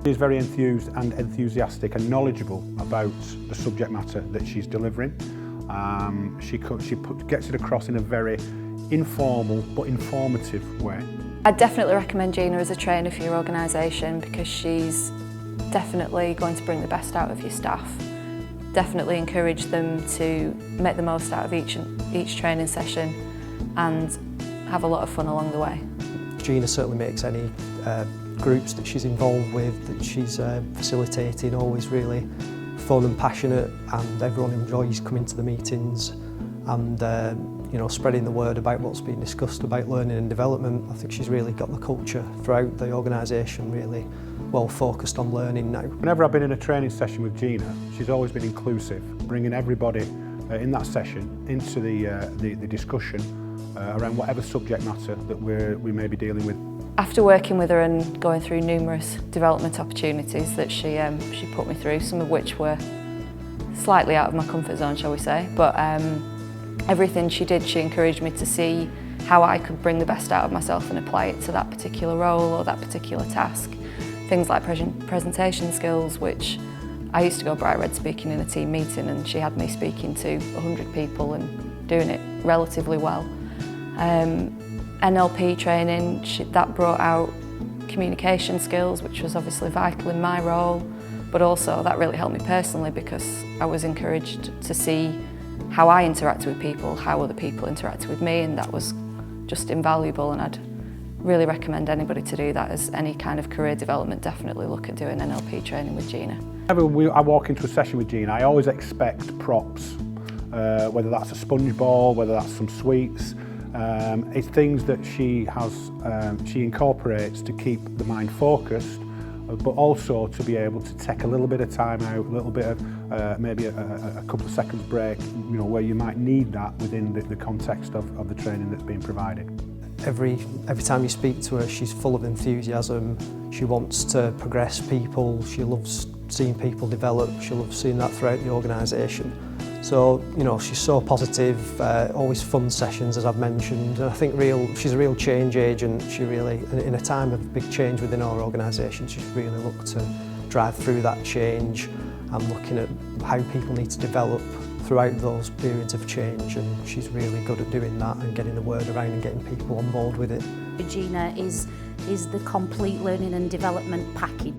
She's very enthused and enthusiastic and knowledgeable about the subject matter that she's delivering. She gets it across in a very informal but informative way. I'd definitely recommend Gina as a trainer for your organisation because she's definitely going to bring the best out of your staff. Definitely encourage them to make the most out of each training session and have a lot of fun along the way. Gina certainly makes any groups that she's involved with, that she's facilitating, always really fun and passionate, and everyone enjoys coming to the meetings and spreading the word about what's being discussed about learning and development. I think she's really got the culture throughout the organisation really well focused on learning now. Whenever I've been in a training session with Gina, she's always been inclusive, bringing everybody in that session into the discussion around whatever subject matter that we may be dealing with. After working with her and going through numerous development opportunities that she put me through, some of which were slightly out of my comfort zone, shall we say, but everything she did, she encouraged me to see how I could bring the best out of myself and apply it to that particular role or that particular task. Things like presentation skills, which I used to go bright red speaking in a team meeting, and she had me speaking to 100 people and doing it relatively well. NLP training, that brought out communication skills, which was obviously vital in my role, but also that really helped me personally because I was encouraged to see how I interacted with people, how other people interacted with me, and that was just invaluable, and I'd really recommend anybody to do that as any kind of career development. Definitely look at doing NLP training with Gina. Whenever I walk into a session with Gina, I always expect props, whether that's a sponge ball, whether that's some sweets. It's things that she incorporates to keep the mind focused, but also to be able to take a little bit of time out, a little bit of maybe a couple of seconds break, where you might need that within the context of the training that's being provided. Every time you speak to her, she's full of enthusiasm. She wants to progress people. She loves seeing people develop. She loves seeing that throughout the organisation. So, she's so positive, always fun sessions, as I've mentioned. And I think she's a real change agent. She really, in a time of big change within our organisation, she's really looked to drive through that change and looking at how people need to develop throughout those periods of change, and she's really good at doing that and getting the word around and getting people on board with it. Gina is the complete learning and development package.